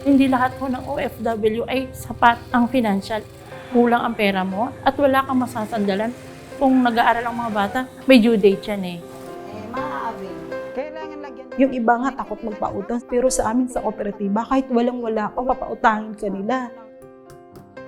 Hindi lahat po ng OFW ay sapat ang financial. Kulang ang pera mo at wala kang masasandalan. Kung nag-aaral ang mga bata, may due date yan eh. Kailangan lagyan. Yung iba nga takot magpautang, pero sa amin sa kooperatiba, kahit walang-wala pa, papautangin ka nila.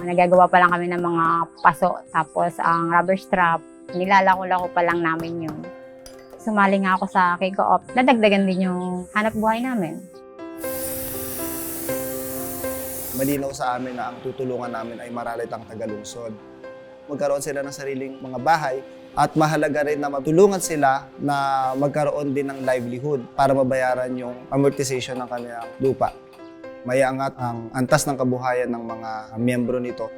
Nagagawa pa lang kami ng mga paso, tapos ang rubber strap, nilalako-lako pa lang namin yun. Sumali nga ako sa K-Co-op, nadagdagan din yung hanap buhay namin. Malinaw sa amin na ang tutulungan namin ay Maralitang Tagalungsod. Magkaroon sila ng sariling mga bahay at mahalaga rin na matulungan sila na magkaroon din ng livelihood para mabayaran yung amortization ng kanilang lupa. Mayaangat ang antas ng kabuhayan ng mga miyembro nito.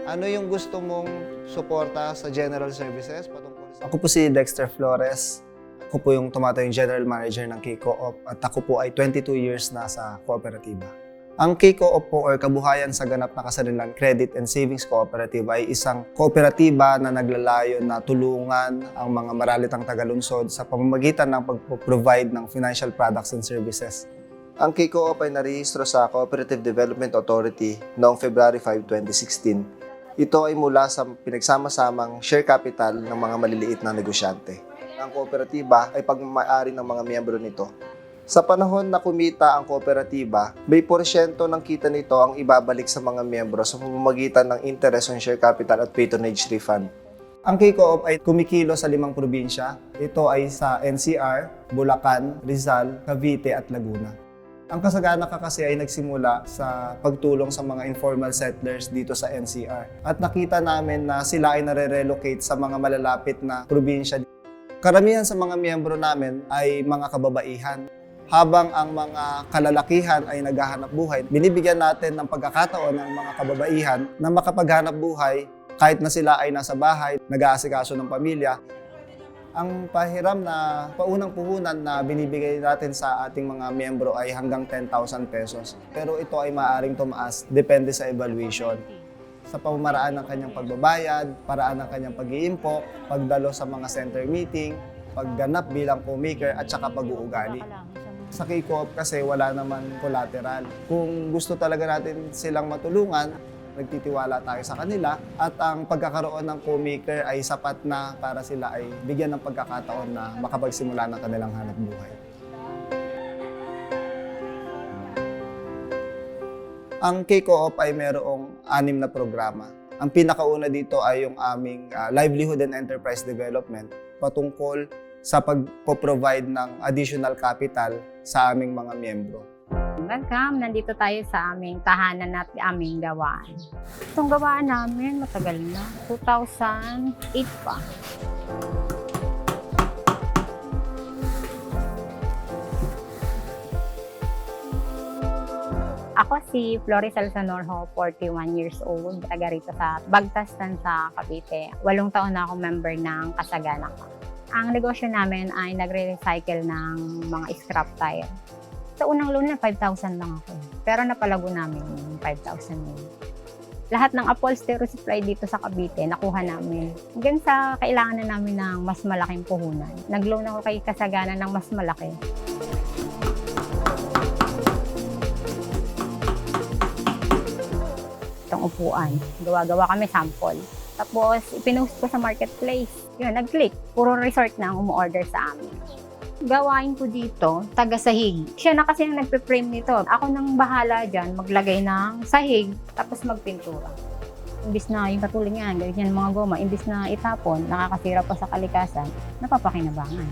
Ano yung gusto mong suporta sa General Services? Ako po si Dexter Flores. Ako po yung tumatayong General Manager ng K-Co-op at ako po ay 22 years na sa kooperatiba. Ang K-Co-op po or Kabuhayan sa Ganap na Kasarilan Credit and Savings Cooperative ay isang kooperatiba na naglalayon na tulungan ang mga maralitang tagalunsod sa pamamagitan ng pag-provide ng financial products and services. Ang K-Co-op ay narehistro sa Cooperative Development Authority noong February 5, 2016. Ito ay mula sa pinagsama-samang share capital ng mga maliliit na negosyante. Ang kooperatiba ay pagmamahari ng mga miyembro nito. Sa panahon na kumita ang kooperatiba, may porsyento ng kita nito ang ibabalik sa mga miyembro sa pamamagitan ng interest on share capital at patronage refund. Ang K-Co-op ay kumikilo sa 5 probinsya. Ito ay sa NCR, Bulacan, Rizal, Cavite at Laguna. Ang Kasagana kasi ay nagsimula sa pagtulong sa mga informal settlers dito sa NCR. At nakita namin na sila ay nare-relocate sa mga malalapit na probinsya. Karamihan sa mga miyembro namin ay mga kababaihan. Habang ang mga kalalakihan ay naghahanap buhay, binibigyan natin ng pagkakataon ng mga kababaihan na makapaghanap buhay kahit na sila ay nasa bahay, nag-aasikaso ng pamilya. Ang pahiram na paunang puhunan na binibigay natin sa ating mga miyembro ay hanggang 10,000 pesos. Pero ito ay maaaring tumaas, depende sa evaluation. Sa pamamaraan ng kanyang pagbabayad, paraan ng kanyang pag-iimpok, pagdalo sa mga center meeting, pagganap bilang co-maker at saka pag-uugali. Sa K-Co-op kasi wala naman collateral. Kung gusto talaga natin silang matulungan, nagtitiwala tayo sa kanila at ang pagkakaroon ng co-maker ay sapat na para sila ay bigyan ng pagkakataon na makapagsimula ng kanilang hanap buhay. Ang K-Co-op ay mayroong 6 na programa. Ang pinakauna dito ay yung aming Livelihood and Enterprise Development patungkol sa pagpo-provide ng additional capital sa aming mga miyembro. Welcome! Nandito tayo sa aming tahanan at aming gawaan. Itong gawaan namin matagal na, 2008 pa. Ako si Flores Alzanorho, 41 years old, taga rito sa Bagtastan sa Cavite. 8 taon na akong member ng Kasagana. Ang negosyo namin ay nagre-recycle ng mga scrap tire. Sa unang loan na 5,000 lang ako, pero napalago namin yung 5,000 yun. Lahat ng upholstery supply dito sa Cavite, nakuha namin. Hanggang sa kailangan na namin ng mas malaking puhunan. Nag-loan ako kay Kasagana ng mas malaki. Itong upuan. Gawa-gawa kami sample. Tapos, ipinost ko sa marketplace. Yun, nag-click. Puro resort na ang umu-order sa amin. Gawain ko dito, taga-sahig. Siya na kasi ang nagpe-frame nito. Ako nang bahala dyan, maglagay ng sahig, tapos magpintura. Imbis na yung katulingan, ganyan mga goma, imbis na itapon, nakakasira pa sa kalikasan, napapakinabangan.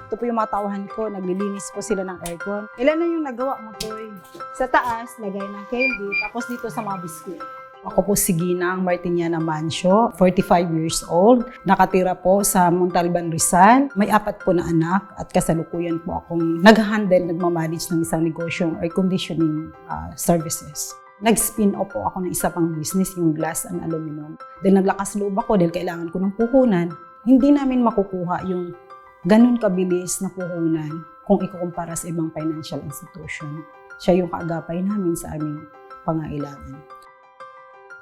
Ito po yung mga tauhan ko, naglilinis po sila ng aircon. Ilan na yung nagawa mo po eh. Sa taas, lagay ng candy, tapos dito sa mga biskuit. Ako po si Ginang Martiniana Mancio, 45 years old. Nakatira po sa Montalban, Rizal. May 4 po na anak at kasalukuyan po akong nag-handle, nagmamanage ng isang negosyong air conditioning services. Nag-spin off po ako ng isa pang business, yung glass and aluminum. Dahil naglakas loob ako, dahil kailangan ko ng puhunan, hindi namin makukuha yung ganun kabilis na puhunan kung ikukumpara sa ibang financial institution. Siya yung kaagapay namin sa aming pangailangan.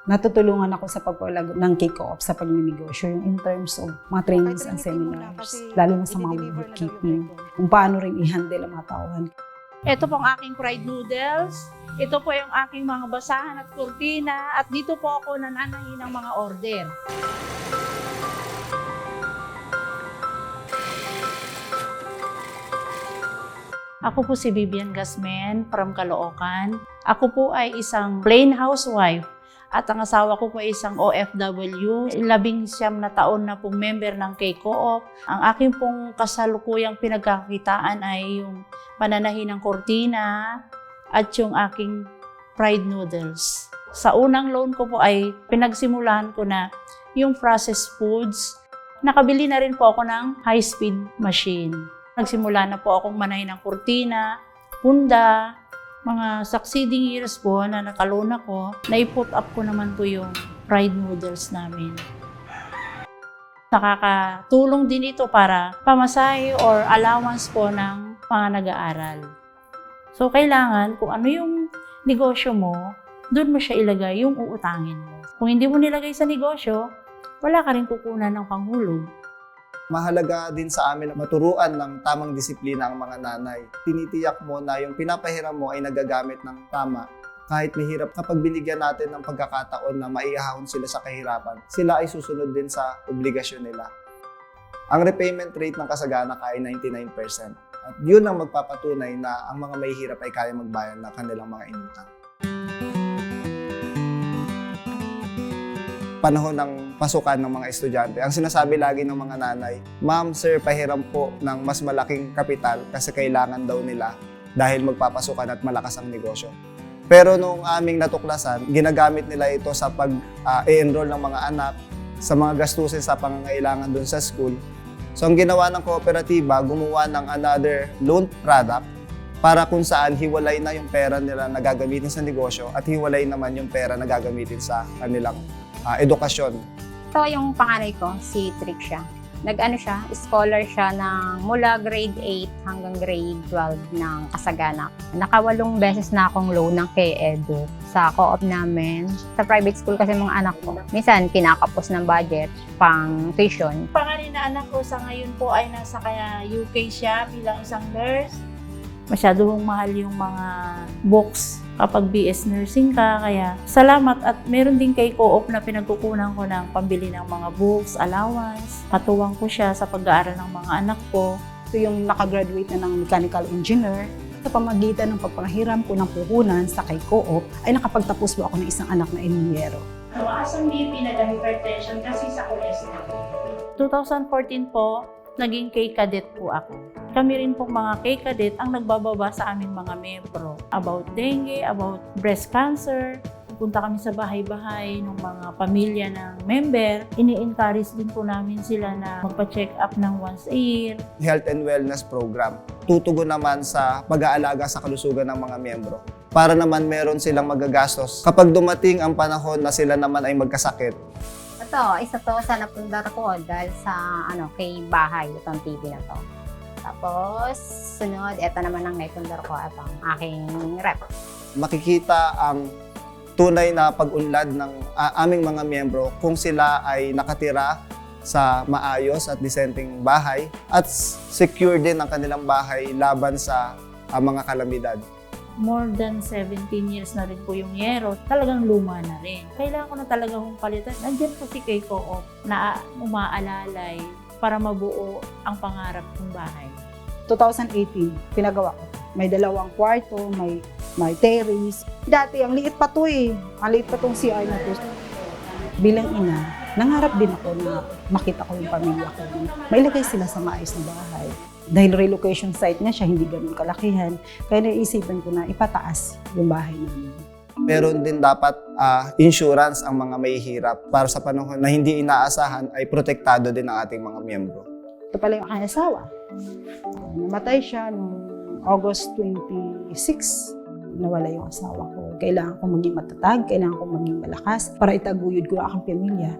Natutulungan ako sa pagpapalago ng K-Co-op sa pagninegosyo, yung in terms of mga trainings and seminars, lalo na sa mga bookkeeping, kung paano rin i-handle ang mga tauhan. Ito po ang aking fried noodles. Ito po yung aking mga basahan at kurtina. At dito po ako nananahin ng mga order. Ako po si Vivian Gasmen from Caloocan. Ako po ay isang plain housewife at ang asawa ko po ay isang OFW. 19 na taon na pong member ng K-Co-op. Ang aking pong kasalukuyang pinagkakitaan ay yung pananahi ng kortina at yung aking fried noodles. Sa unang loan ko po ay pinagsimulahan ko na yung processed foods. Nakabili na rin po ako ng high-speed machine. Nagsimula na po akong manahin ng kurtina, punda, mga succeeding years po na nakaloan ako, na-put up ko naman po yung fried noodles namin. Nakakatulong din ito para pamasahe or allowance po ng mga nag-aaral. So, kailangan kung ano yung negosyo mo, doon mo siya ilagay yung uutangin mo. Kung hindi mo nilagay sa negosyo, wala ka rin kukunan ng panghulog. Mahalaga din sa amin na maturuan ng tamang disiplina ang mga nanay. Tinitiyak mo na yung pinapahiram mo ay nagagamit ng tama. Kahit mahirap, kapag binigyan natin ng pagkakataon na maiahon sila sa kahirapan, sila ay susunod din sa obligasyon nila. Ang repayment rate ng kasagana ay 99%. At yun ang magpapatunay na ang mga mahihirap ay kaya magbayan ng kanilang mga inutang. Panahon ng pasukan ng mga estudyante, ang sinasabi lagi ng mga nanay, "Ma'am, sir, pahiram po ng mas malaking kapital kasi kailangan daw nila dahil magpapasukan at malakas ang negosyo." Pero nung aming natuklasan, ginagamit nila ito sa pag-enroll ng mga anak, sa mga gastusin sa pangangailangan doon sa school. So ang ginawa ng kooperatiba, gumawa ng another loan product para kung saan hiwalay na yung pera nila na gagamitin sa negosyo at hiwalay naman yung pera na gagamitin sa kanilang edukasyon. So, yung panganay ko, si Trixia. Scholar siya mula grade 8 hanggang grade 12 ng Kasagana. Naka-8 beses na akong loan ng K-Edu sa co-op namin. Sa private school kasi mga anak ko, minsan kinakapos ng budget pang tuition. Pangalan na anak ko sa ngayon po ay nasa UK siya bilang isang nurse. Masyadong mahal yung mga books kapag BS nursing ka. Kaya salamat at meron din kay Co-op na pinagkukunan ko ng pambili ng mga books, allowance. Katuwang ko siya sa pag-aaral ng mga anak ko. Ito yung nakagraduate na ng mechanical engineer. Sa pamagitan ng pagpapahiram ko ng puhunan sa kay Co-op, ay nakapagtapos po ako ng isang anak na inhinyero. As ang BP, nag-hypertension kasi sa cholesterol. 2014 po, naging K-Cadet po ako. Kami rin pong mga K-Cadet ang nagbababa sa aming mga membro about dengue, about breast cancer. Punta kami sa bahay-bahay ng mga pamilya ng member. Ini-encourage din po namin sila na magpa-check up ng once a year. Health and Wellness Program. Tutugon naman sa pag-aalaga sa kalusugan ng mga miyembro. Para naman meron silang magagastos kapag dumating ang panahon na sila naman ay magkasakit. Ito, isa to sa napundar ko dahil sa kay bahay, itong TV na to. Tapos, sunod, ito naman ang naipundar ko, itong aking rep. Makikita ang tunay na pag-unlad ng aming mga miyembro kung sila ay nakatira sa maayos at disenteng bahay at secure din ang kanilang bahay laban sa mga kalamidad. More than 17 years na rin po yung Yero. Talagang luma na rin. Kailangan ko na talaga kong palitan. Nandiyan po si K-Co-op na umaalalay para mabuo ang pangarap ng bahay. 2018, pinagawa ko. May 2 kwarto, may terrace. Dati, ang liit pa to eh. Ang liit pa tong CR na to. Bilang ina, nangarap din ako na makita ko yung pamilya ko. Mailagay sila sa maayos na bahay. Dahil relocation site na siya, hindi ganun kalakihan. Kaya naisipan ko na ipataas yung bahay namin. Meron din dapat insurance ang mga mahihirap para sa panahon na hindi inaasahan ay protektado din ang ating mga miyembro. Ito pala yung aking asawa. Namatay siya noong August 26. Nawala yung asawa ko. Kailangan kong maging matatag, kailangan kong maging malakas para itaguyod ko ang aking pamilya.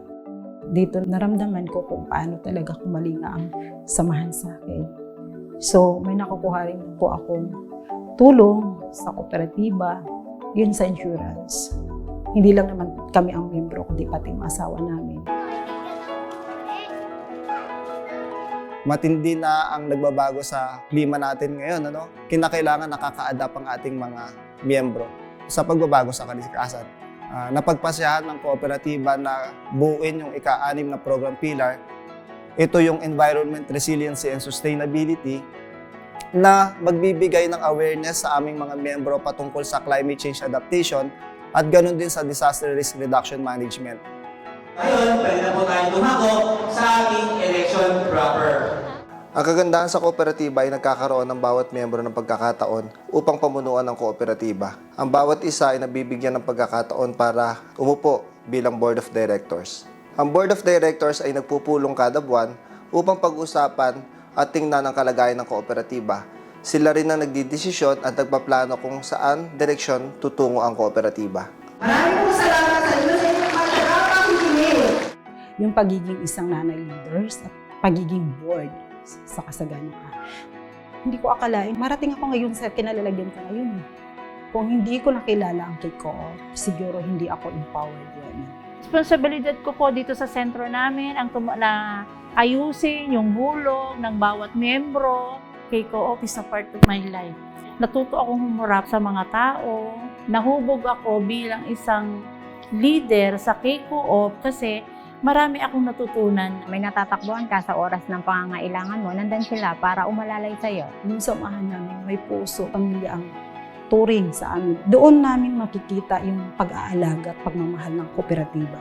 Dito naramdaman ko kung paano talaga kumalinga ang samahan sa akin. So, may nakukuha rin po akong tulong sa kooperatiba, yun sa insurance. Hindi lang naman kami ang miyembro, kundi pati yung asawa namin. Matindi na ang nagbabago sa klima natin ngayon. Kinakailangan nakaka-adapt ang ating mga miyembro sa pagbabago sa kalikasan. Napagpasyahan ng kooperatiba na buuin yung ika-6 na program pillar. Ito yung Environment, Resiliency, and Sustainability na magbibigay ng awareness sa aming mga miyembro patungkol sa climate change adaptation at ganun din sa disaster risk reduction management. Ngayon, pwede na po tayo dumako sa ating election proper. Ang kagandahan sa kooperatiba ay nagkakaroon ng bawat miyembro ng pagkakataon upang pamunuan ng kooperatiba. Ang bawat isa ay nabibigyan ng pagkakataon para umupo bilang Board of Directors. Ang Board of Directors ay nagpupulong kada buwan upang pag-usapan at tingnan ang kalagayan ng kooperatiba. Sila rin ang nagdidesisyon at nagpaplano kung saan direksyon tutungo ang kooperatiba. Maraming po salamat sa inyo sa inyong pagkakakinig. Yung pagiging isang nanay leaders at pagiging board sa Kasagana ka. Hindi ko akalain, marating ako ngayon sa kinalalagyan ko ngayon. Kung hindi ko nakilala ang K-Co-op, siguro hindi ako empowered yun. Responsibilidad ko po dito sa sentro namin ang na ayusin yung hulog ng bawat miyembro. K-Co-op is a part of my life. Natuto akong humurap sa mga tao. Nahubog ako bilang isang leader sa K-Co-op kasi marami akong natutunan. May natatakbuhan ka sa oras ng pangangailangan mo, nandun sila para umalalay sa'yo. Yung samahan namin, may puso, pamilya ang turing sa amin. Doon namin makikita yung pag-aalaga at pagmamahal ng kooperatiba.